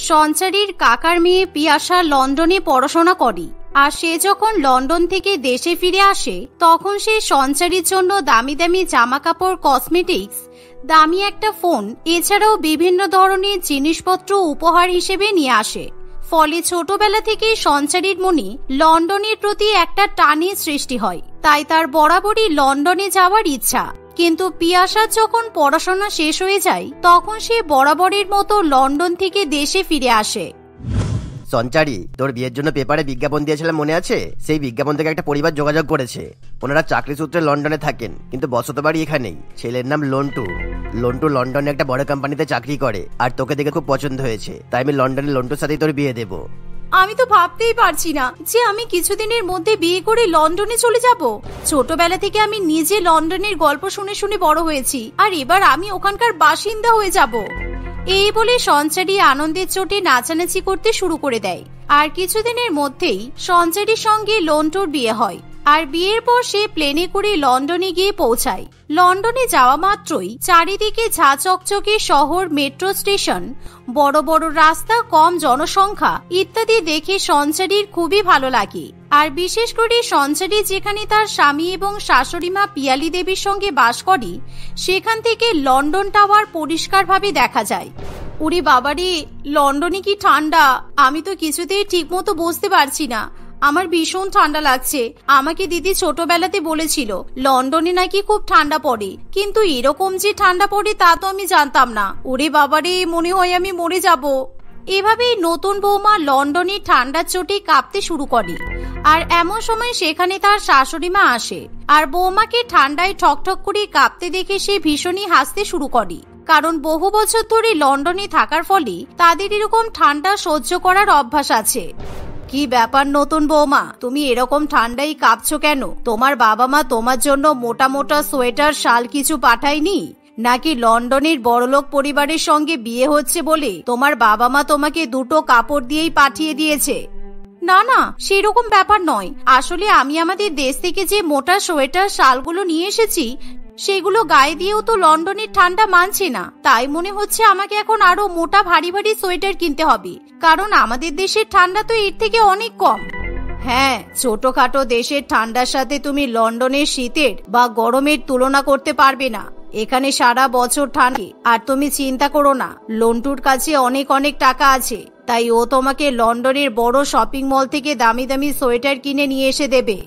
সঞ্চারীর কাকার মেয়ে পিয়াসা লন্ডনে পড়াশোনা করে, আর সে যখন লন্ডন থেকে দেশে ফিরে আসে তখন সে সঞ্চারীর জন্য দামি দামি জামা কাপড়, কসমেটিক্স, দামি একটা ফোন এছাড়াও বিভিন্ন ধরনের জিনিসপত্র উপহার হিসেবে নিয়ে আসে। ফলে ছোটবেলা থেকে সঞ্চারীর মনে লন্ডনের প্রতি একটা টানের সৃষ্টি হয়, তাই তার বরাবরই লন্ডনে যাওয়ার ইচ্ছা। কিন্তু পিয়াসার যখন পড়াশোনা শেষ হয়ে যায় তখন সে বরাবরের মতো লন্ডন থেকে দেশে ফিরে আসে। সঞ্চারী, তোর বিয়ের জন্য পেপারে বিজ্ঞাপন দিয়েছিলাম মনে আছে? সেই বিজ্ঞাপন থেকে একটা পরিবার যোগাযোগ করেছে। ওনারা চাকরি সূত্রে লন্ডনে থাকেন কিন্তু বসত বাড়ি এখানেই। ছেলের নাম লন্টু। লন্টু লন্ডনে একটা বড় কোম্পানিতে চাকরি করে, আর তোকে দেখে খুব পছন্দ হয়েছে, তাই আমি লন্ডনে লন্টুর সাথেই তোর বিয়ে দেবো। আমি তো ভাবতেই পারছি না যে আমি কিছুদিনের মধ্যে বিয়ে করে লন্ডনে চলে যাব। ছোটবেলা থেকে আমি নিজে লন্ডনের গল্প শুনে শুনে বড় হয়েছি, আর এবার আমি ওখানকার বাসিন্দা হয়ে যাব। এই বলে সঞ্চারী আনন্দের চোটে নাচানাচি করতে শুরু করে দেয়। আর কিছুদিনের মধ্যেই সঞ্চারীর সঙ্গে লন্টুর বিয়ে হয়, আর বিয়ের পর সে প্লেনে করে লন্ডনে গিয়ে পৌঁছায়। লন্ডনে যাওয়া মাত্রই চারিদিকে ঝা চকচকে শহর, মেট্রো স্টেশন, বড় বড় রাস্তা, কম জনসংখ্যা ইত্যাদি দেখে সঞ্চারীর খুবই ভালো লাগে। আর বিশেষ করে সঞ্চারী যেখানে তার স্বামী এবং শাশুড়ি মা পিয়ালি দেবীর সঙ্গে বাস করে সেখান থেকে লন্ডন টাওয়ার পরিষ্কারভাবে দেখা যায়। ওরে বাবারে, লন্ডনে কি ঠান্ডা! আমি তো কিছুতেই ঠিক মতো বুঝতে পারছি না। আমার ভীষণ ঠান্ডা লাগছে। আমাকে দিদি ছোটবেলাতে বলেছিল লন্ডনে নাকি খুব ঠান্ডা পড়ে, কিন্তু এরকম যে ঠান্ডা পড়ে তা তো আমি জানতাম না। ওরে বাবারে, মনে হয় আমি মরে যাব। এভাবেই নতুন বৌমা লন্ডনের ঠান্ডার চোটে কাঁপতে শুরু করে। আর এমন সময় সেখানে তার শাশুড়ি মা আসে, আর বৌমাকে ঠান্ডায় ঠকঠক করে কাঁপতে দেখে সে ভীষণই হাসতে শুরু করে, কারণ বহু বছর ধরে লন্ডনে থাকার ফলে তাদের এরকম ঠান্ডা সহ্য করার অভ্যাস আছে। কি ব্যাপার নতুন বৌমা, তুমি এরকম ঠান্ডায় কাঁপছো কেন? তোমার বাবা মা তোমার জন্য মোটা মোটা সোয়েটার, শাল কিছু পাঠায়নি? নাকি লন্ডনের বড়লোক পরিবারের সঙ্গে বিয়ে হচ্ছে বলে তোমার বাবা মা তোমাকে দুটো কাপড় দিয়েই পাঠিয়ে দিয়েছে? না না, সেরকম ব্যাপার নয়। আসলে আমি আমাদের দেশ থেকে যে মোটা সোয়েটার, শালগুলো নিয়ে এসেছি সেগুলো গায়ে দিয়েও তো লন্ডনের ঠান্ডা মানছে না, তাই মনে হচ্ছে আমাকে এখন আরো মোটা ভারী ভারী সোয়েটার কিনতে হবে, কারণ আমাদের দেশের ঠান্ডা তো এর থেকে অনেক কম। হ্যাঁ, ছোটখাটো দেশের ঠান্ডার সাথে তুমি লন্ডনের শীতের বা গরমের তুলনা করতে পারবে না। এখানে সারা বছর ঠান্ডা। আর তুমি চিন্তা করো না, লন্টুর কাছে অনেক অনেক টাকা আছে, তাই ও তোমাকে লন্ডনের বড় শপিং মল থেকে দামি দামি সোয়েটার কিনে নিয়ে এসে দেবে।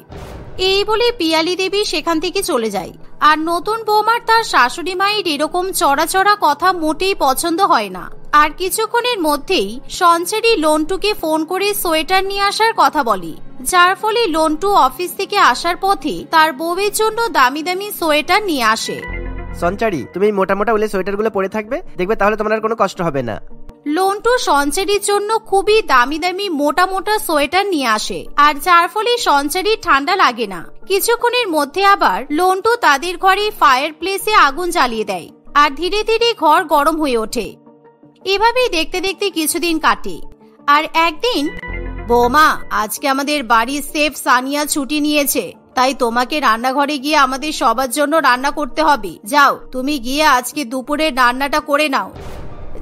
এই বলে পিয়ালি দেবী সেখান থেকে চলে যায়। আর নতুন বৌমার তার শাশুড়ি মায়ের এরকম চড়া চড়া কথা মোটেই পছন্দ হয় না। আর কিছুক্ষণের মধ্যেই সঞ্চারী লন্টুকে ফোন করে সোয়েটার নিয়ে আসার কথা বলে, যার ফলে লন্টু অফিস থেকে আসার পথে তার বউয়ের জন্য দামি দামি সোয়েটার নিয়ে আসে। সঞ্চারী, তুমি মোটা মোটা উলের সোয়েটারগুলো পরে থাকবে, দেখবে তাহলে তোমার আর কোনো কষ্ট হবে না। লন্টু সঞ্চারীর জন্য খুবই দামি দামি মোটা মোটা সোয়েটার নিয়ে আসে, আর যার ফলে সঞ্চারীর ঠান্ডা লাগে না। কিছুক্ষণের মধ্যে আবার লন্টু তাদের ঘরে ফায়ার প্লেসে আগুন জ্বালিয়ে দেয়, আর ধীরে ধীরে ঘর গরম হয়ে ওঠে। এভাবেই দেখতে দেখতে কিছুদিন কাটে। আর একদিন, বৌমা, আজকে আমাদের বাড়ির শেফ সানিয়া ছুটি নিয়েছে, তাই তোমাকে রান্নাঘরে গিয়ে আমাদের সবার জন্য রান্না করতে হবে। যাও, তুমি গিয়ে আজকে দুপুরের রান্নাটা করে নাও।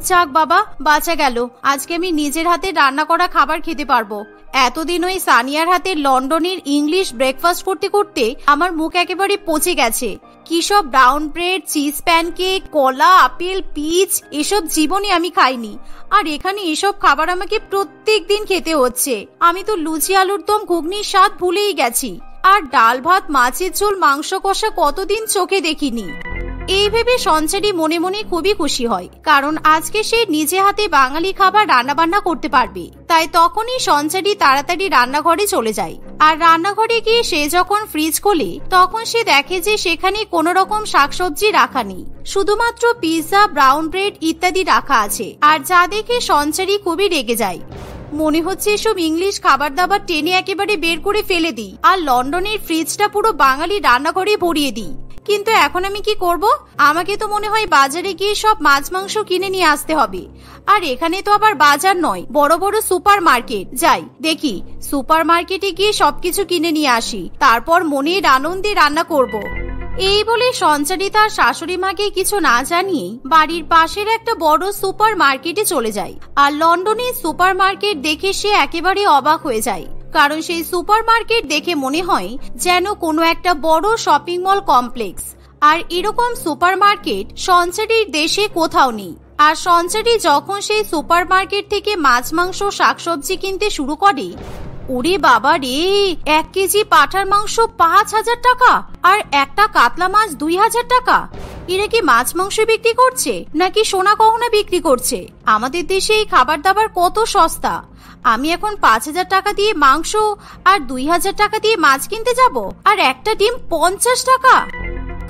যাক বাবা, বাঁচা গেল, আজকে আমি নিজের হাতে রান্না করা খাবার খেতে পারবো। এতদিন ওই সানিয়ার হাতে লন্ডনের ইংলিশ ব্রেকফাস্ট করতে করতে আমার মুখ একেবারে পচে গেছে। কি সব ব্রাউন ব্রেড, চিজ প্যানকেক, কলা, আপেল, পিচ, এসব জীবনে আমি খাইনি। আর এখানে এসব খাবার আমাকে প্রত্যেক দিন খেতে হচ্ছে। আমি তো লুচি, আলুর দম, ঘুগনির স্বাদ ভুলেই গেছি। আর ডাল ভাত, মাছের ঝোল, মাংস কষা কতদিন চোখে দেখিনি। এই ভেবে সঞ্চারী মনে মনে খুবই খুশি হয়, কারণ আজকে সে নিজে হাতে বাঙালি খাবার রান্না বান্না করতে পারবে। তাই তখনই সঞ্চারী তাড়াতাড়ি রান্নাঘরে চলে যায়। আর রান্নাঘরে গিয়ে সে যখন ফ্রিজ খোলে তখন সে দেখে যে সেখানে কোনো রকম শাকসবজি রাখা নেই, শুধুমাত্র পিৎজা, ব্রাউন ব্রেড ইত্যাদি রাখা আছে। আর যা দেখে সঞ্চারী খুবই রেগে যায়। মনে হচ্ছে এসব ইংলিশ খাবার দাবার টেনে একেবারে বের করে ফেলে দিই, আর লন্ডনের ফ্রিজটা পুরো বাঙালি রান্নাঘরে ভরিয়ে দিই। কিন্তু এখন আমি কি করব? আমাকে তো মনে হয় বাজারে গিয়ে সব মাছ মাংস কিনে নিয়ে আসতে হবে। আর এখানে তো আবার বাজার নয়, বড় বড় সুপার মার্কেট। যাই দেখি, সুপার মার্কেটে গিয়ে সবকিছু কিনে নিয়ে আসি, তারপর মনের আনন্দে রান্না করব। এই বলে সঞ্চারী তার শাশুড়ি মাকে কিছু না জানিয়ে বাড়ির পাশের একটা বড় সুপার মার্কেটে চলে যায়। আর লন্ডনের সুপার মার্কেট দেখে সে একেবারে অবাক হয়ে যায়, কারণ সেই সুপার মার্কেট দেখে মনে হয় যেন কোনো একটা বড় শপিং মল কমপ্লেক্স। আর এরকম সুপার মার্কেট সঞ্চারীর দেশে কোথাও নেই। আর সঞ্চারী যখন সেই সুপার মার্কেট থেকে মাছ মাংস শাকসবজি কিনতে শুরু করে, ওরে বাবা রে, 1 কেজি পাঁঠার মাংস 5,000 টাকা আর একটা কাতলা মাছ 2,000 টাকা। এরা কি মাছ মাংস বিক্রি করছে নাকি সোনা গহনা বিক্রি করছে? আমাদের দেশে এই খাবার দাবার কত সস্তা। আমি এখন 5,000 টাকা দিয়ে মাংস আর 2,000 টাকা দিয়ে মাছ কিনতে যাব, আর একটা ডিম 50 টাকা।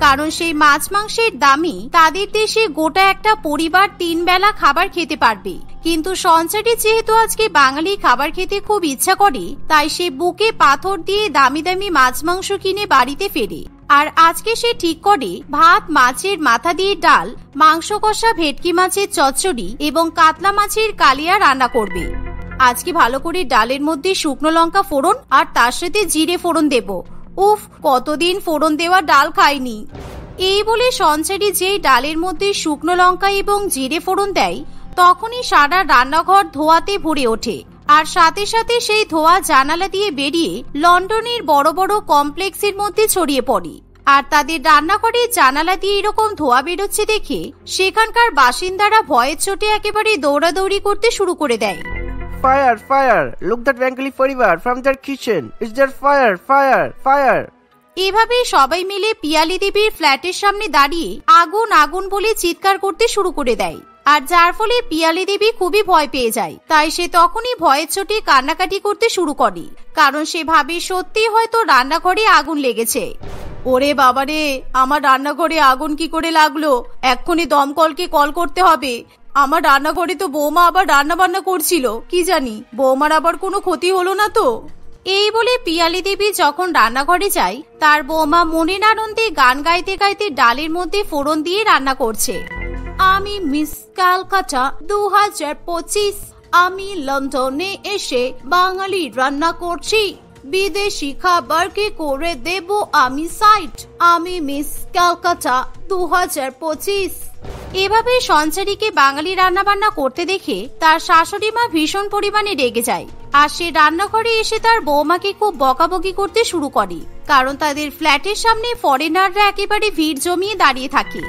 কারণ সেই মাছ মাংসের দামে তাদের দেশে গোটা একটা পরিবার 3 বেলা খাবার খেতে পারবে। কিন্তু সঞ্চারী যেহেতু আজকে বাঙালি খাবার খেতে খুব ইচ্ছা করে, তাই সে বুকে পাথর দিয়ে দামি দামি মাছ মাংস কিনে বাড়িতে ফেরে। আর আজকে সে ঠিক করে ভাত, মাছের মাথা দিয়ে ডাল, মাংস কষা, ভেটকি মাছের চচ্চড়ি এবং কাতলা মাছের কালিয়া রান্না করবে। আজকে ভালো করে ডালের মধ্যে শুকনো লঙ্কা ফোড়ন আর তার সাথে জিরে ফোড়ন দেব। উফ, কতদিন ফোড়ন দেওয়া ডাল খাইনি। এই বলে সঞ্চারী যেই ডালের মধ্যে শুকনো লঙ্কা এবং জিরে ফোড়ন দেয়, তখনই সারা রান্নাঘর ধোঁয়াতে ভরে ওঠে। আর সাথে সাথে সেই ধোঁয়া জানালা দিয়ে বেরিয়ে লন্ডনের বড় বড় কমপ্লেক্সের মধ্যে ছড়িয়ে পড়ে। আর তাদের রান্নাঘরের জানালা দিয়ে এরকম ধোঁয়া বেরোচ্ছে দেখে সেখানকার বাসিন্দারা ভয়ের চোটে একেবারে দৌড়াদৌড়ি করতে শুরু করে দেয়। Fire, fire! Look that Bengali পরিবার from their kitchen. Is there fire, fire, fire? এভাবে সবাই মিলে পিয়ালি দেবীর ফ্ল্যাটের সামনে দাঁড়িয়ে আগুন আগুন বলে চিৎকার করতে শুরু করে দেয়। আর যার ফলে পিয়ালি দেবী খুবই ভয় পেয়ে যায়। তাই সে তখনই ভয়ের চোটে কান্নাকাটি করতে শুরু করে, কারণ সে ভাবে সত্যি হয়তো রান্নাঘরে আগুন লেগেছে। ওরে বাবারে, আমার রান্নাঘরে আগুন কি করে লাগলো? এক্ষুনি দমকলকে কল করতে হবে। আমার রান্নাঘরে তো বৌমা আবার রান্না বান্না করছিল, কি জানি বৌমার আবার কোনো ক্ষতি হলো না তো। এই বলে পিয়ালি দেবী যখন রান্নাঘরে যায়, তার বৌমা মনের আনন্দে গান গাইতে গাইতে ডালের মধ্যে ফোড়ন দিয়ে রান্না করছে। আমি মিস ক্যালকাটা 2025, আমি লন্ডনে এসে বাঙালি রান্না করছি, বিদেশি খাবারকে করে দেব আমি সাইড, আমি মিস ক্যালকাটা 2025। এভাবে সঞ্চারীকে বাঙালি রান্না বান্না করতে দেখে তার শাশুড়ি মা ভীষণ পরিমাণে রেগে যায়। আর সে রান্নাঘরে এসে তার বৌমাকে খুব বকাবকি করতে শুরু করে, কারণ তাদের ফ্ল্যাটের সামনে ফরেনাররা একেবারে ভিড় জমিয়ে দাঁড়িয়ে থাকে।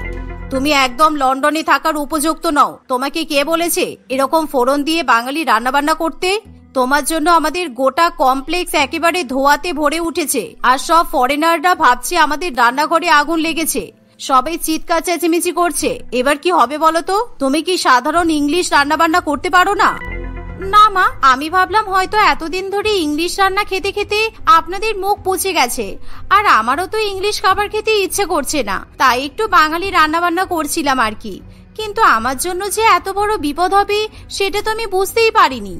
তুমি একদম লন্ডনে থাকার উপযুক্ত নও। তোমাকে কে বলেছে এরকম ফোড়ন দিয়ে বাঙালি রান্না বান্না করতে? তোমার জন্য আমাদের গোটা কমপ্লেক্স একেবারে ধোঁয়াতে ভরে উঠেছে, আর সব ফরেনাররা ভাবছে আমাদের রান্নাঘরে আগুন লেগেছে। সবাই চিৎকার চেঁচামেচি করছে। এবার কি হবে বলো তো? তুমি কি সাধারণ ইংলিশ রান্না বান্না করতে পারো না? না মা, আমি ভাবলাম হয়তো এতদিন ধরে ইংলিশ রান্না খেতে খেতে আপনাদের মুখ পচে গেছে, আর আমারও তো ইংলিশ খাবার খেতে ইচ্ছে করছে না, তাই একটু বাঙালি রান্না বান্না করছিলাম আর কি। কিন্তু আমার জন্য যে এত বড় বিপদ হবে সেটা তো আমি বুঝতেই পারিনি।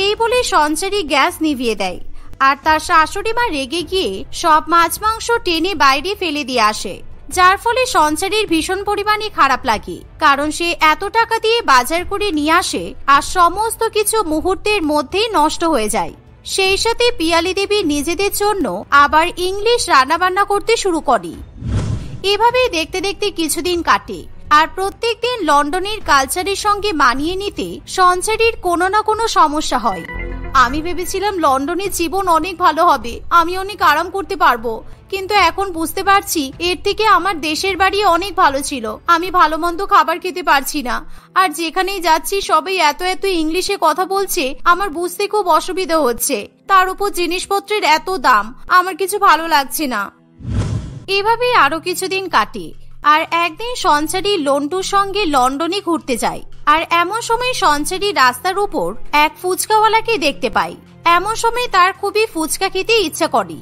এই বলে সঞ্চারী গ্যাস নিভিয়ে দেয়, আর তার শাশুড়ি মা রেগে গিয়ে সব মাছ মাংস টেনে বাইরে ফেলে দিয়ে আসে, যার ফলে সঞ্চারীর ভীষণ পরিমাণে খারাপ লাগে, কারণ সে এত টাকা দিয়ে বাজার করে নিয়ে আসে আর সমস্ত কিছু মুহূর্তের মধ্যেই নষ্ট হয়ে যায়। সেই সাথে পিয়ালি দেবী নিজেদের জন্য আবার ইংলিশ রান্না বান্না করতে শুরু করে। এভাবেই দেখতে দেখতে কিছুদিন কাটে, আর প্রত্যেকদিন লন্ডনের কালচারের সঙ্গে মানিয়ে নিতে সঞ্চারীর কোনো না কোনো সমস্যা হয়। আমি ভেবেছিলাম লন্ডনের জীবন অনেক ভালো হবে, আমি অনেক আরাম করতে পারবো, কিন্তু এখন বুঝতে পারছি এর থেকে আমার দেশের বাড়ি অনেক ভালো ছিল। আমি ভালো মন্দ খাবার খেতে পারছি না, আর যেখানেই যাচ্ছি সবাই এত এত ইংলিশে কথা বলছে, আমার বুঝতে খুব অসুবিধা হচ্ছে। তার উপর জিনিসপত্রের এত দাম, আমার কিছু ভালো লাগছে না। এভাবেই আরো কিছুদিন কাটে, আর একদিন সঞ্চারী লন্টুর সঙ্গে লন্ডনে ঘুরতে যায়। আর এমন সময় সঞ্চারী রাস্তার উপর এক ফুচকাওয়ালাকে দেখতে পায়। এমন সময় তার খুবই ফুচকা খেতে ইচ্ছা করে।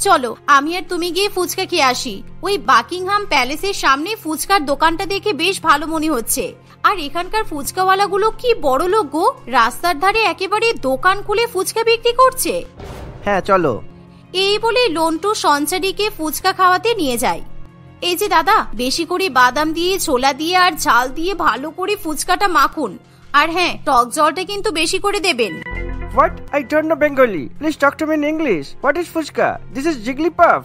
চলো আমি আর তুমি গিয়ে ফুচকা খেয়ে আসি। ওই বাকিংহাম প্যালেসের সামনে ফুচকার দোকানটা দেখে বেশ ভালো মনে হচ্ছে। আর এখানকার ফুচকাওয়ালাগুলো কি বড় লোক গো, রাস্তার ধারে একেবারে দোকান খুলে ফুচকা বিক্রি করছে। হ্যাঁ চলো। এই বলে লন্টু সঞ্চারীকে ফুচকা খাওয়াতে নিয়ে যায়। এই যে দাদা, বেশি করে বাদাম দিয়ে, ছোলা দিয়ে আর ঝাল দিয়ে ভালো করে ফুচকাটা মাখুন, আর হ্যাঁ টক জলটা কিন্তু বেশি করে দেবেন। What? I don't know Bengali. Please talk to me in English. What is fuchka? This is Jigglypuff.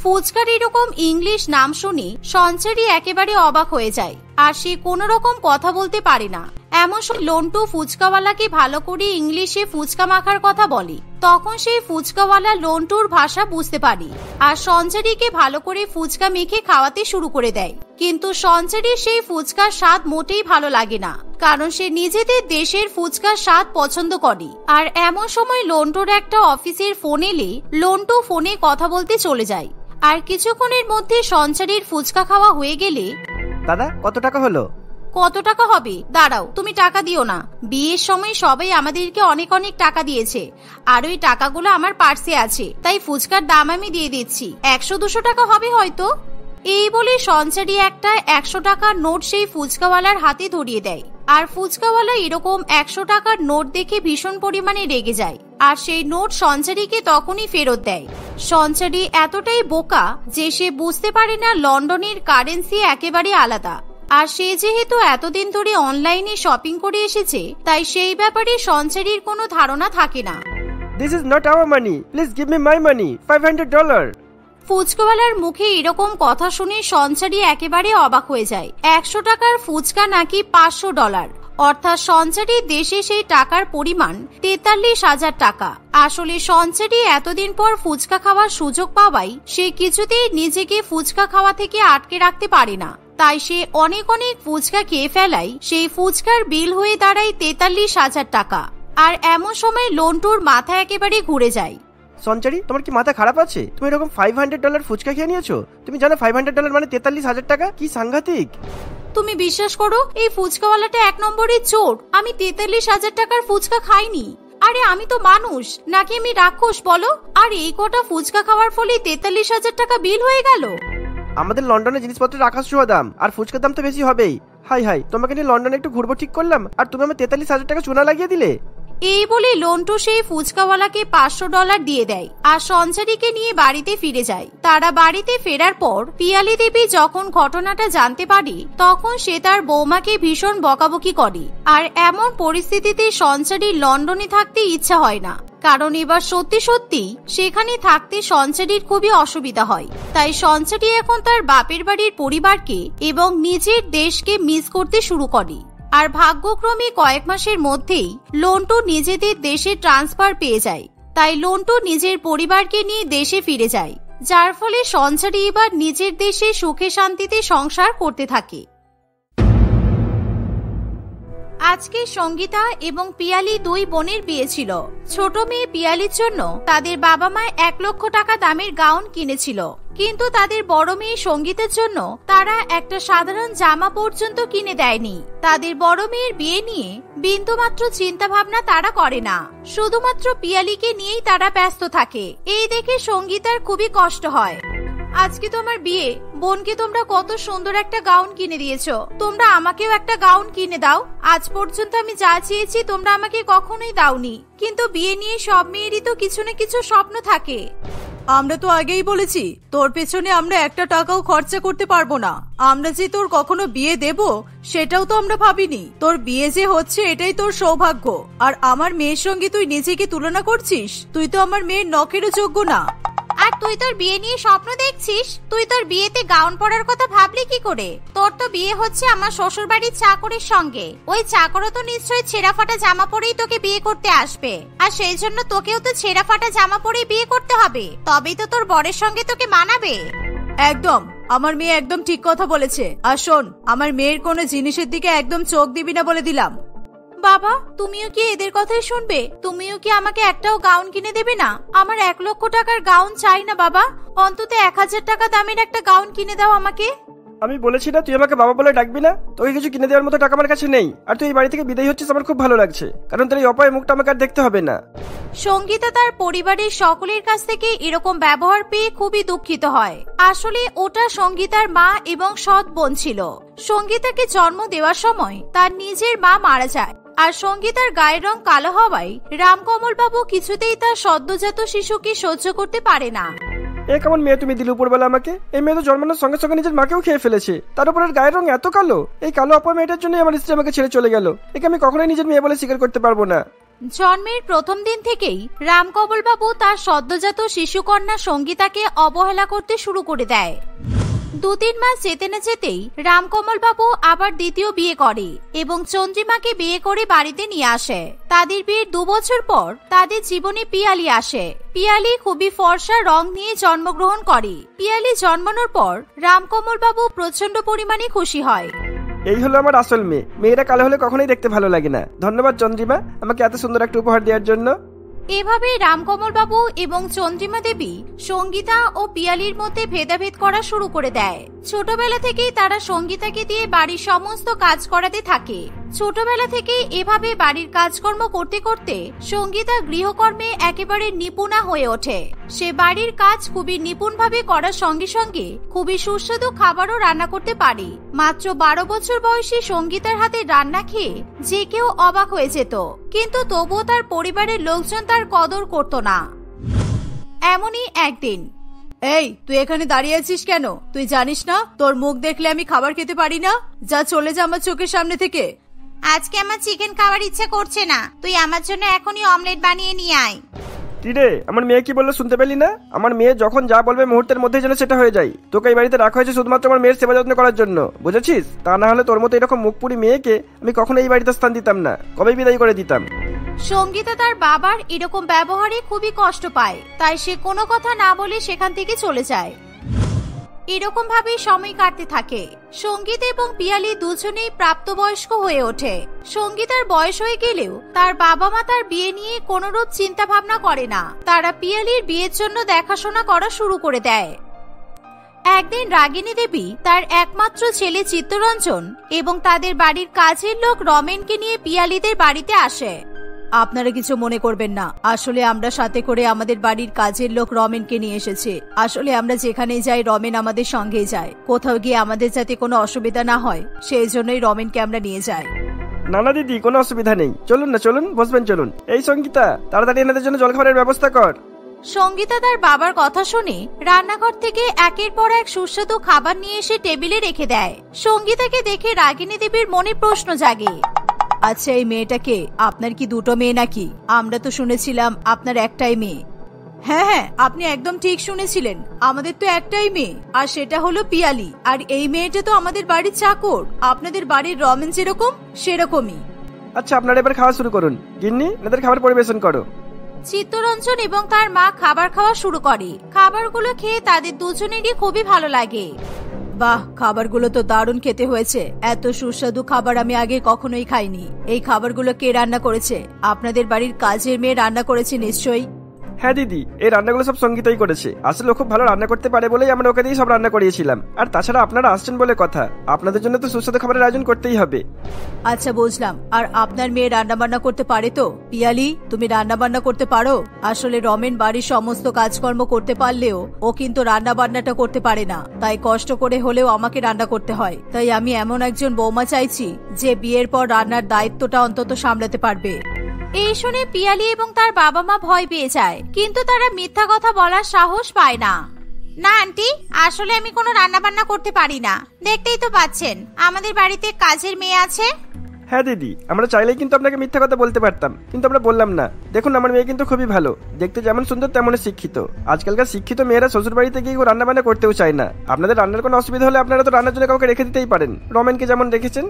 ফুচকার এরকম ইংলিশ নাম শুনে সঞ্চারী একেবারে অবাক হয়ে যায় আর সে কোনো রকম কথা বলতে পারে না। এমন সময় লন্টু ফুচকাওয়ালাকে ভালো করে ইংলিশে ফুচকা মাখার কথা বলে। তখন সেই ফুচকাওয়ালা লন্টুর ভাষা বুঝতে পারে আর সঞ্চারীকে ভালো করে ফুচকা মেখে খাওয়াতে শুরু করে দেয়। কিন্তু সঞ্চারীর সেই ফুচকার স্বাদ মোটেই ভালো লাগে না, কারণ সে নিজেদের দেশের ফুচকার স্বাদ পছন্দ করে। আর এমন সময় লন্টুর একটা অফিসের ফোন এলে লন্টু ফোনে কথা বলতে চলে যায়। আর কিছুক্ষণের মধ্যে সঞ্চারীর ফুচকা খাওয়া হয়ে গেলে, দাদা কত টাকা হলো? কত টাকা হবে? দাঁড়াও, তুমি টাকা দিও না। বিয়ের সময় সবাই আমাদেরকে অনেক অনেক টাকা দিয়েছে, আর ওই টাকাগুলো আমার পার্সে আছে, তাই ফুচকার দাম আমি দিয়ে দিচ্ছি। 100-200 টাকা হবে হয়তো। এই বলে সঞ্চারী একটা 100 টাকার নোট সেই ফুচকাওয়ালার হাতে ধরিয়ে দেয়। আর ফুচকাওয়ালা এরকম 100 টাকার নোট দেখে ভীষণ পরিমাণে রেগে যায় আর সেই নোট সঞ্চারীকে তখনই ফেরত দেয়। সঞ্চারী এতটাই বোকা যে সে বুঝতে পারে না লন্ডনের কারেন্সি একেবারে আলাদা। আর সে যেহেতু এতদিন ধরে অনলাইনে শপিং করে এসেছে, তাই সেই ব্যাপারে সঞ্চারীর কোনো ধারণা থাকে না। This is not our money. Please give me my money. $500. ফুচকাওয়ালার মুখে এরকম কথা শুনে সঞ্চারী একেবারে অবাক হয়ে যায়। 100 টাকার ফুচকা নাকি $500, অর্থাৎ সঞ্চারীর দেশে সেই টাকার পরিমাণ 43,000 টাকা। আসলে সঞ্চারী এতদিন পর ফুচকা খাওয়ার সুযোগ পাওয়ায় সে কিছুতেই নিজেকে ফুচকা খাওয়া থেকে আটকে রাখতে পারে না। তাই সে অনেক অনেক ফুচকা খেয়ে ফেলায় সেই ফুচকার বিল হয়ে দাঁড়ায় 43,000 টাকা। আর এমন সময় লন্টুর মাথা একেবারে ঘুরে যায়। সঞ্চারী, তোমার কি মাথা খারাপ আছে? তুমি এরকম $500 ফুচকা খেয়ে নিয়েছো? তুমি জানো $500 মানে 43,000 টাকা? কি সাংঘাতিক! তুমি বিশ্বাস করো, এই ফুচকাওয়ালাটা 1 নম্বরের চোর। আমি 43,000 টাকার ফুচকা খাইনি। আরে আমি তো মানুষ নাকি আমি রাক্ষস বলো? আর এই কটা ফুচকা খাওয়ার ফলে 43,000 টাকা বিল হয়ে গেল। আমাদের লন্ডনে জিনিসপত্রের আকাশ ছোঁয়া দাম, আর ফুচকার দাম তো বেশি হবেই। হাই হাই, তোমাকে নিয়ে লন্ডনে একটু ঘুরবো ঠিক করলাম, আর তুমি আমার 43,000 টাকা চুনা লাগিয়ে দিলে। এই বলে লন্টু সেই ফুচকাওয়ালাকে $500 দিয়ে দেয় আর সঞ্চারীকে নিয়ে বাড়িতে ফিরে যায়। তারা বাড়িতে ফেরার পর পিয়ালি দেবী যখন ঘটনাটা জানতে পারে, তখন সে তার বৌমাকে ভীষণ বকাবকি করে। আর এমন পরিস্থিতিতে সঞ্চারীর লন্ডনে থাকতে ইচ্ছা হয় না, কারণ এবার সত্যি সত্যি সেখানে থাকতে সঞ্চারীর খুবই অসুবিধা হয়। তাই সঞ্চারী এখন তার বাপের বাড়ির পরিবারকে এবং নিজের দেশকে মিস করতে শুরু করে। আর ভাগ্যক্রমে কয়েক মাসের মধ্যেই লন্টু নিজেদের দেশে ট্রান্সফার পেয়ে যায়। তাই লন্টু নিজের পরিবারকে নিয়ে দেশে ফিরে যায়, যার ফলে সঞ্চারী এবার নিজের দেশে সুখে শান্তিতে সংসার করতে থাকে। আজকে সঙ্গীতা এবং পিয়ালি 2 বোনের বিয়ে ছিল। ছোট মেয়ে পিয়ালির জন্য তাদের বাবা মা 1 লক্ষ টাকা দামের গাউন কিনেছিল, কিন্তু তাদের বড় মেয়ে সঙ্গীতের জন্য তারা একটা সাধারণ জামা পর্যন্ত কিনে দেয়নি। তাদের বড় মেয়ের বিয়ে নিয়ে বিন্দুমাত্র চিন্তা ভাবনা তারা করে না, শুধুমাত্র পিয়ালিকে নিয়েই তারা ব্যস্ত থাকে। এই দেখে সঙ্গীতার খুবই কষ্ট হয়। আজকে তোমার বিয়ে, বোনকে তোমরা কত সুন্দর একটা গাউন কিনে দিয়েছো, তোমরা আমাকেও একটা গাউন কিনে দাও। আজ পর্যন্ত আমি যা চেয়েছি তোমরা আমাকে কখনোই দাওনি, কিন্তু বিয়ে নিয়ে সব মেয়েরই তো কিছু না কিছু স্বপ্ন থাকে। আমরা তো আগেই বলেছি তোর পেছনে আমরা একটা টাকাও খরচা করতে পারবো না। আমরা যে তোর কখনো বিয়ে দেব সেটাও তো আমরা ভাবিনি। তোর বিয়ে যে হচ্ছে এটাই তোর সৌভাগ্য। আর আমার মেয়ের সঙ্গে তুই নিজেকে তুলনা করছিস? তুই তো আমার মেয়ের নখেরও যোগ্য না। আর তুই তোর বিয়ে নিয়ে স্বপ্ন দেখছিস? তুই তোর বিয়েতে গাউন পরার কথা ভাবলি কি করে? তোর তো বিয়ে হচ্ছে আমার শ্বশুর বাড়ির চাকরের সঙ্গে। ওই চাকরও তো নিশ্চয়ই ছেঁড়া ফাটা জামা পরেই তোকে বিয়ে করতে আসবে, আর সেই জন্য তোকেও তো ছেঁড়া ফাটা জামা পরেই বিয়ে করতে হবে, তবেই তো তোর বরের সঙ্গে তোকে মানাবে। একদম, আমার মেয়ে একদম ঠিক কথা বলেছে। আর শোন, আমার মেয়ের কোনো জিনিসের দিকে একদম চোখ দিবি না বলে দিলাম। বাবা, তুমিও কি এদের কথাই শুনবে? তুমিও কি আমাকে একটাও গাউন কিনে দেবে না? আমার 1 লক্ষ টাকার গাউন চাই না বাবা, অন্তত 1000 টাকা দামের একটা গাউন কিনে দাও আমাকে। আমি বলেছি না তুই আমাকে বাবা বলে ডাকবি না? তোকে কিছু কিনে দেওয়ার মতো টাকা আমার কাছে নেই। আর তুই এই বাড়ি থেকে বিদায় হচ্ছিস আমার খুব ভালো লাগছে, কারণ তোর এই অপায় মুখটা আমাকে আর দেখতে হবে না। সঙ্গীতা তার পরিবারের সকলের কাছ থেকে এরকম ব্যবহার পেয়ে খুবই দুঃখিত হয়। আসলে ওটা সঙ্গীতার মা এবং সৎ বোন ছিল। সঙ্গীতাকে জন্ম দেওয়ার সময় তার নিজের মা মারা যায়, আর সঙ্গীতার গায়ের রং কালো হওয়ায় রামকমল বাবু কিছুতেই তার সদ্যজাত শিশুকে সহ্য করতে পারে না। এ কেমন মেয়ে তুমি দিলে উপরবেলা আমাকে? এই মেয়ে তো জন্মানোর সঙ্গে সঙ্গে নিজের মাকেও খেয়ে ফেলেছে, তার উপর গায়ের রং এত কালো। এই কালো অপয়া মেয়েটার জন্য আমার স্ত্রী আমাকে ছেড়ে চলে গেল। একে আমি কখনোই নিজের মেয়ে বলে স্বীকার করতে পারবো না। জন্মের প্রথম দিন থেকেই রামকমল বাবু তার সদ্যজাত শিশুকন্যা সঙ্গীতাকে অবহেলা করতে শুরু করে দেয়। 2-3 মাস যেতে না যেতেই রামকমল বাবু আবার দ্বিতীয় বিয়ে করে এবং চন্দ্রিমাকে বিয়ে করে বাড়িতে নিয়ে আসে। তাদের বিয়ের 2 বছর পর তাদের জীবনে পিয়ালি আসে। পিয়ালি খুবই ফর্সা রং নিয়ে জন্মগ্রহণ করে। পিয়ালি জন্মানোর পর রামকমল বাবু প্রচন্ড পরিমাণে খুশি হয়। এই হলো আমার আসল মেয়ে। মেয়েরা কালো হলে কখনোই দেখতে ভালো লাগে না। ধন্যবাদ চন্দ্রিমা, আমাকে এত সুন্দর একটা উপহার দেওয়ার জন্য। এভাবে রামকমল বাবু এবং চন্দ্রিমা দেবী সঙ্গীতা ও পিয়ালির মধ্যে ভেদাভেদ করা শুরু করে দেয়। ছোটবেলা থেকেই তারা সঙ্গীতাকে দিয়ে বাড়ির সমস্ত কাজ করাতে থাকে। ছোটবেলা থেকে এভাবে বাড়ির কাজকর্ম করতে করতে সঙ্গীতা গৃহকর্মে একেবারে নিপুণা হয়ে ওঠে। সে বাড়ির কাজ খুবই নিপুণভাবে করার সঙ্গে সঙ্গে খুবই সুস্বাদু খাবারও রান্না করতে পারে। মাত্র 12 বছর বয়সী সঙ্গীতার হাতে রান্না খেয়ে যে কেউ অবাক হয়ে যেত, কিন্তু তবুও তার পরিবারের লোকজন তার কদর করত না। এমনই একদিন, এই তুই এখানে দাঁড়িয়ে আছিস কেন? তুই জানিস না তোর মুখ দেখলে আমি খাবার খেতে পারি না? যা চলে যা আমার চোখের সামনে থেকে। আজকে আমার চিকেন খাওয়ার ইচ্ছা করছে না, তুই আমার জন্য এখনই অমলেট বানিয়ে নিয়ে আয়। কি রে, আমার মেয়ে কি বললো শুনতে পেলি না? আমার মেয়ে যখন যা বলবে মুহূর্তের মধ্যেই যেন সেটা হয়ে যায়। তোকে এই বাড়িতে রাখা হয়েছে শুধুমাত্র আমার মেয়ের সেবা যত্ন করার জন্য, বুঝেছিস? তা না হলে তোর মতো এরকম মুখপুরি মেয়েকে আমি কখনো এই বাড়িতে স্থান দিতাম না, কবেই বিদায় করে দিতাম। সঙ্গীতা তার বাবার এরকম ব্যবহারে খুবই কষ্ট পায়, তাই সে কোনো কথা না বলে সেখান থেকে চলে যায়। এরকম ভাবে সময় কাটতে থাকে। সঙ্গীত এবং পিয়ালি দুজনেই প্রাপ্তবয়স্ক হয়ে ওঠে। সঙ্গীতার বয়স হয়ে গেলেও তার বাবা মা তার বিয়ে নিয়ে কোনরূপ চিন্তা ভাবনা করে না। তারা পিয়ালির বিয়ের জন্য দেখাশোনা করা শুরু করে দেয়। একদিন রাগিনী দেবী তার একমাত্র ছেলে চিত্তরঞ্জন এবং তাদের বাড়ির কাজের লোক রমেনকে নিয়ে পিয়ালিদের বাড়িতে আসে। আপনারা কিছু মনে করবেন না, আসলে আমরা সাথে করে আমাদের বাড়ির কাজের লোক রমেনকে নিয়ে এসেছি। আসলে আমরা যেখানেই যাই রমেন আমাদের সঙ্গেই যায়। কোথাও গিয়ে আমাদের যাতে কোনো অসুবিধা না হয় সেই জন্যই রমেনকে আমরা নিয়ে যাই। না না দিদি, কোনো অসুবিধা নেই, চলুন না, চলুন বসবেন, চলুন। এই সঙ্গীতা, তাড়াতাড়ি এনাদের জন্য জলখাবারের ব্যবস্থা কর। সঙ্গীতা তার বাবার কথা শুনে রান্নাঘর থেকে একের পর এক সুস্বাদু খাবার নিয়ে এসে টেবিলে রেখে দেয়। সঙ্গীতাকে দেখে রাগিনী দেবীর মনে প্রশ্ন জাগে, আচ্ছা এই মেয়েটাকে, আপনার কি 2টো মেয়ে নাকি? আমরা তো শুনেছিলাম আপনার একটাই মেয়ে। হ্যাঁ হ্যাঁ, আপনি একদম ঠিক শুনেছিলেন, আমাদের তো একটাই মেয়ে, আর সেটা হলো পিয়ালি। আর এই মেয়েটা তো আমাদের বাড়ির চাকর, আপনাদের বাড়ির রমেন যেরকম সেরকমই। আচ্ছা, আপনারা এবার খাওয়া শুরু করুন। গিন্নি, এনাদের খাবার পরিবেশন করো। চিত্তরঞ্জন এবং তার মা খাবার খাওয়া শুরু করে। খাবারগুলো খেয়ে তাদের দুজনেরই খুবই ভালো লাগে। বাহ, খাবারগুলো তো দারুণ খেতে হয়েছে। এত সুস্বাদু খাবার আমি আগে কখনোই খাইনি। এই খাবারগুলো কে রান্না করেছে? আপনাদের বাড়ির কাজের মেয়ে রান্না করেছে নিশ্চয়ই। হ্যাঁ দিদি, এই রান্নাগুলো সব সঙ্গীতাই করেছে। আসলে ও খুব ভালো রান্না করতে পারে বলেই আমরা ওকে দিয়ে সব রান্না করিয়েছিলাম। আর তাছাড়া আপনারা আসছেন বলে কথা, আপনাদের জন্য তো সুস্বাদু খাবারের আয়োজন করতেই হবে। আচ্ছা বুঝলাম। আর আপনার মেয়ে রান্না বান্না করতে পারে তো? পিয়ালি, তুমি রান্না বান্না করতে পারো? আসলে রমেন বাড়ির সমস্ত কাজকর্ম করতে পারলেও ও কিন্তু রান্না বান্নাটা করতে পারে না, তাই কষ্ট করে হলেও আমাকে রান্না করতে হয়। তাই আমি এমন একজন বৌমা চাইছি যে বিয়ের পর রান্নার দায়িত্বটা অন্তত সামলাতে পারবে। এই শুনে পিয়ালি এবং তার বাবা মা ভয় পেয়ে যায়, কিন্তু তারা মিথ্যা কথা বলার সাহস পায় না। না আন্টি, আসলে আমি কোনো রান্না বান্না করতে পারি না। দেখতেই তো পাচ্ছেন আমাদের বাড়িতে কাজের মেয়ে আছে। হ্যাঁ দিদি, আমরা চাইলেই কিন্তু আপনাকে মিথ্যা কথা বলতে পারতাম, কিন্তু আমরা বললাম না। দেখুন, আমার মেয়ে কিন্তু খুবই ভালো, দেখতে যেমন সুন্দর তেমনই শিক্ষিত। আজকালকার শিক্ষিত মেয়েরা শ্বশুর বাড়িতে গিয়ে রান্না বান্না করতেও চায় না। আপনাদের রান্নার কোনো অসুবিধা হলে আপনারা তো রান্নার জন্য কাউকে রেখে দিতেই পারেন, রমেনকে যেমন রেখেছেন।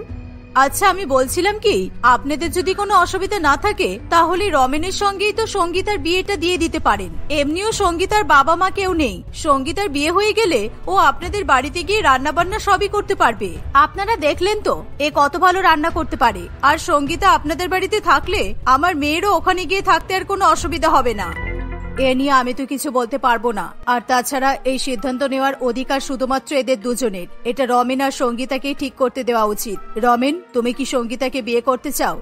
আচ্ছা, আমি বলছিলাম কি, আপনাদের যদি কোনো অসুবিধা না থাকে তাহলে রমেনের সঙ্গেই তো সঙ্গীতার বিয়েটা দিয়ে দিতে পারেন। এমনিও সঙ্গীতার বাবা মা কেউ নেই, সঙ্গীতার বিয়ে হয়ে গেলে ও আপনাদের বাড়িতে গিয়ে রান্না বান্না সবই করতে পারবে। আপনারা দেখলেন তো এ কত ভালো রান্না করতে পারে। আর সঙ্গীতা আপনাদের বাড়িতে থাকলে আমার মেয়েরও ওখানে গিয়ে থাকতে আর কোনো অসুবিধা হবে না। এ নিয়ে আমি তো কিছু বলতে পারবো না। আর তাছাড়া এই সিদ্ধান্ত নেওয়ার অধিকার শুধুমাত্র এদের দুজনের। এটা রমেন আর সঙ্গীতাকেই ঠিক করতে দেওয়া উচিত। রমেন, তুমি কি সঙ্গীতাকে বিয়ে করতে চাও?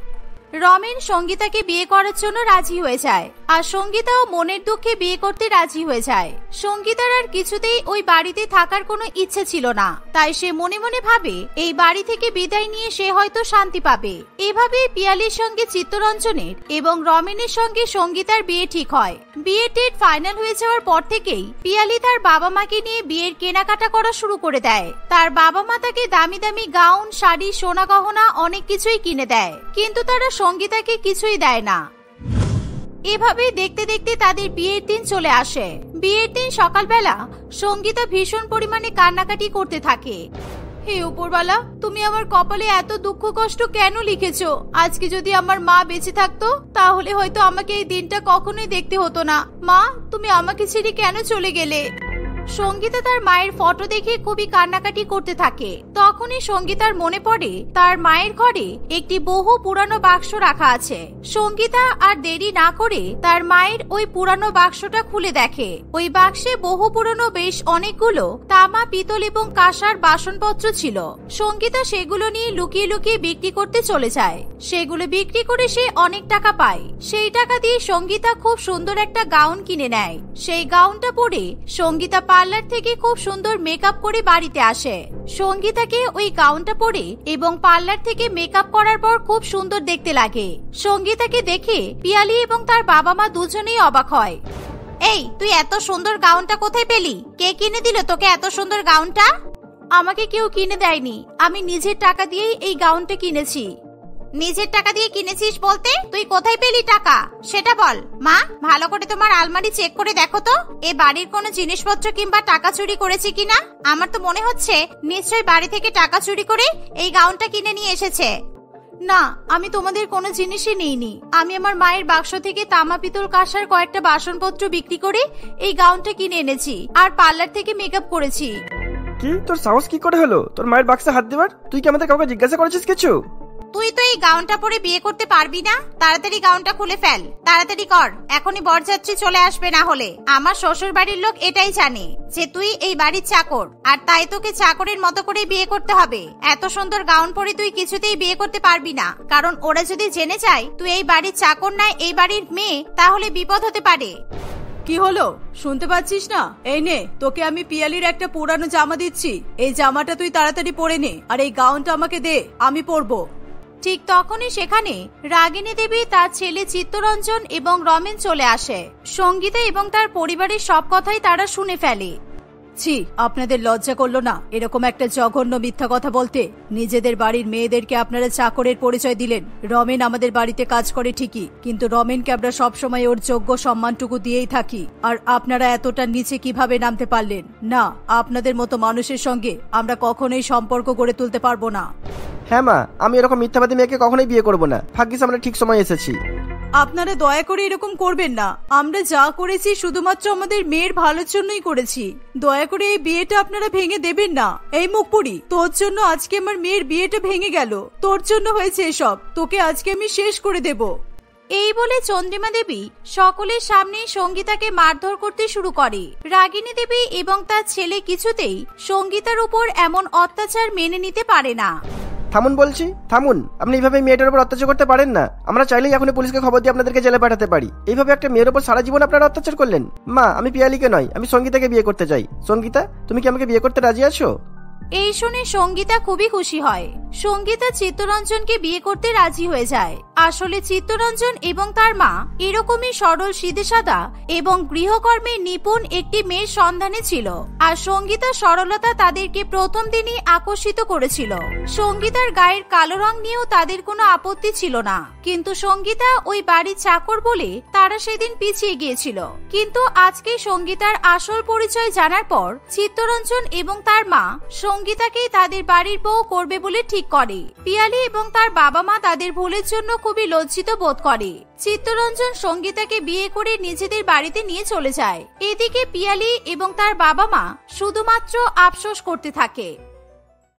রমেন সঙ্গীতাকে বিয়ে করার জন্য রাজি হয়ে যায়, আর সঙ্গীতাও মনের দুঃখে বিয়ে করতে রাজি হয়ে যায়। সঙ্গীতার আর কিছুতেই ওই বাড়িতে থাকার কোনো ইচ্ছে ছিল না, তাই সে মনে মনে ভাবে এই বাড়ি থেকে বিদায় নিয়ে সে হয়তো শান্তি পাবে। এভাবে পিয়ালির সঙ্গে চিত্তরঞ্জনের এবং রমেনের সঙ্গে সঙ্গীতার বিয়ে ঠিক হয়। বিয়ের ডেট ফাইনাল হয়ে যাওয়ার পর থেকেই পিয়ালি তার বাবা মাকে নিয়ে বিয়ের কেনাকাটা করা শুরু করে দেয়। তার বাবা মা তাকে দামি দামি গাউন, শাড়ি, সোনা গহনা অনেক কিছুই কিনে দেয়, কিন্তু তারা সঙ্গীতাকে কিছুই দেয় না। এভাবেই দেখতে দেখতে তাদের বিয়ের দিন চলে আসে। বিয়ের দিন সকালবেলা সঙ্গীতা ভীষণ পরিমাণে কান্নাকাটি করতে থাকে। হে উপরওয়ালা, তুমি আমার কপালে এত দুঃখ কষ্ট কেন লিখেছো? আজকে যদি আমার মা বেঁচে থাকতো তাহলে হয়তো আমাকে এই দিনটা কখনোই দেখতে হতো না। মা, তুমি আমাকে ছেড়ে কেন চলে গেলে? সঙ্গীতা তার মায়ের ফটো দেখে খুবই কান্নাকাটি করতে থাকে। তখনই সঙ্গীতার মনে পড়ে তার মায়ের ঘরে একটি বহু পুরানো বাক্স রাখা আছে। সঙ্গীতা আর দেরি না করে তার মায়ের ওই পুরানো বাক্সটা খুলে দেখে। ওই বাক্সে বহু পুরানো বেশ অনেকগুলো তামা, পিতল এবং কাঁসার বাসনপত্র ছিল। সঙ্গীতা সেগুলো নিয়ে লুকিয়ে লুকিয়ে বিক্রি করতে চলে যায়। সেগুলো বিক্রি করে সে অনেক টাকা পায়। সেই টাকা দিয়ে সঙ্গীতা খুব সুন্দর একটা গাউন কিনে নেয়। সেই গাউনটা পরে সঙ্গীতা পার্লার থেকে খুব সুন্দর মেকআপ করে বাড়িতে আসে। সঙ্গীতাকে ওই গাউনটা পরে এবং পার্লার থেকে মেকআপ করার পর খুব সুন্দর দেখতে লাগে। সঙ্গীতাকে দেখে পিয়ালি এবং তার বাবা মা দুজনেই অবাক হয়। এই, তুই এত সুন্দর গাউনটা কোথায় পেলি? কে কিনে দিল তোকে এত সুন্দর গাউনটা? আমাকে কেউ কিনে দেয়নি, আমি নিজের টাকা দিয়েই এই গাউনটা কিনেছি। নিজের টাকা দিয়ে কিনেছিস বলতে তুই কোথায় পেলি টাকা সেটা বল। মা, ভালো করে তোমার আলমারি চেক করে দেখো তো এ বাড়ির কোনো জিনিসপত্র কিংবা টাকা চুরি করেছে কিনা। আমার তো মনে হচ্ছে নিশ্চয়ই বাড়ি থেকে টাকা চুরি করে এই গাউনটা কিনে নিয়ে এসেছে। না, আমি তোমাদের কোনো জিনিসই নিইনি। আমি আমার মায়ের বাক্স থেকে তামা, পিতল, কাঁসার কয়েকটা বাসনপত্র বিক্রি করে এই গাউনটা কিনে এনেছি আর পার্লার থেকে মেকআপ করেছি। কি, তোর সাহস কি করে হলো তোর মায়ের বাক্সে হাত দেবার? তুই কি আমাদের কাউকে জিজ্ঞাসা করেছিস কিছু? তুই তো এই গাউনটা পরে বিয়ে করতে পারবি না। তাড়াতাড়ি গাউনটা খুলে ফেল, তাড়াতাড়ি কর, এখনই বরযাত্রী চলে আসবে। না হলে আমার শ্বশুর বাড়ির লোক এটাই জানে যে তুই এই বাড়ির চাকর, আর তাই তোকে চাকরের মতো করে বিয়ে করতে হবে। এত সুন্দর গাউন পরে তুই কিছুতেই বিয়ে করতে পারবি না, কারণ ওরা যদি জেনে যায় তুই এই বাড়ির চাকর নয় এই বাড়ির মেয়ে, তাহলে বিপদ হতে পারে। কি হলো, শুনতে পাচ্ছিস না? এই নে, তোকে আমি পিয়ালির একটা পুরানো জামা দিচ্ছি। এই জামাটা তুই তাড়াতাড়ি পরে নে, আর এই গাউনটা আমাকে দে, আমি পরবো। ঠিক তখনই সেখানে রাগিনী দেবী, তার ছেলে চিত্তরঞ্জন এবং রমেন চলে আসে। সঙ্গীতা এবং তার পরিবারের সব কথাই তারা শুনে ফেলে। ছি, আপনাদের লজ্জা করলো না এরকম একটা জঘন্য মিথ্যা কথা বলতে? নিজেদের বাড়ির মেয়েদেরকে আপনারা চাকরের পরিচয় দিলেন। রমেন আমাদের বাড়িতে কাজ করে ঠিকই, কিন্তু রমেনকে আমরা সবসময় ওর যোগ্য সম্মানটুকু দিয়েই থাকি। আর আপনারা এতটা নিচে কিভাবে নামতে পারলেন? না, আপনাদের মতো মানুষের সঙ্গে আমরা কখনোই সম্পর্ক গড়ে তুলতে পারবো না। হ্যাঁ মা, আমি এরকম মিথ্যাবাদী মেয়েকে কখনোই বিয়ে করবো না। ভাগ্যিস আমরা ঠিক সময় এসেছি। আপনারা দয়া করে এরকম করবেন না। আমরা যা করেছি শুধুমাত্র আমাদের মেয়ের ভালোর জন্যই করেছি। দয়া করে এই বিয়েটা আপনারা ভেঙে দেবেন না। এই মুখপুরি, তোর জন্য আজকে আমার মেয়ের বিয়েটা ভেঙে গেল। তোর জন্য হয়েছে এসব। তোকে আজকে আমি শেষ করে দেব। এই বলে চন্দ্রিমা দেবী সকলের সামনে সঙ্গীতাকে মারধর করতে শুরু করে। রাগিনী দেবী এবং তার ছেলে কিছুতেই সঙ্গীতার উপর এমন অত্যাচার মেনে নিতে পারে না। থামুন বলছি, থামুন। আপনি এইভাবে মেয়েটার উপর অত্যাচার করতে পারেন না। আমরা চাইলেই এখনই পুলিশকে খবর দিয়ে আপনাদেরকে জেলে পাঠাতে পারি। এইভাবে একটা মেয়ের উপর সারা জীবন আপনারা অত্যাচার করলেন। মা, আমি পিয়ালিকে নয়, আমি সঙ্গীতাকে বিয়ে করতে চাই। সঙ্গীতা, তুমি কি আমাকে বিয়ে করতে রাজি আছো? এই শুনে সঙ্গীতা খুবই খুশি হয়। সঙ্গীতা চিত্তরঞ্জনকে বিয়ে করতে রাজি হয়ে যায়। আসলে চিত্তরঞ্জন এবং তার মা এরকমই সরল, সিধেসাদা এবং গৃহকর্মে নিপুণ একটি মেয়ের সন্ধানে ছিল। আর সঙ্গীতার সরলতা তাদেরকে প্রথম দিনই আকর্ষিত করেছিল। সঙ্গীতার গায়ের কালো রং নিয়েও তাদের কোনো আপত্তি ছিল না, কিন্তু সঙ্গীতা ওই বাড়ির চাকর বলে তারা সেদিন পিছিয়ে গিয়েছিল। কিন্তু আজকে সঙ্গীতার আসল পরিচয় জানার পর চিত্তরঞ্জন এবং তার মা সঙ্গীতাকে তাদের বাড়ির বউ করবে বলে ঠিক করে। পিয়ালি এবং তার বাবা মা তাদের ভুলের জন্য খুবই লজ্জিত বোধ করে। চিত্তরঞ্জন সঙ্গীতাকে বিয়ে করে নিজেদের বাড়িতে নিয়ে চলে যায়। এদিকে পিয়ালি এবং তার বাবা মা শুধুমাত্র আফসোস করতে থাকে।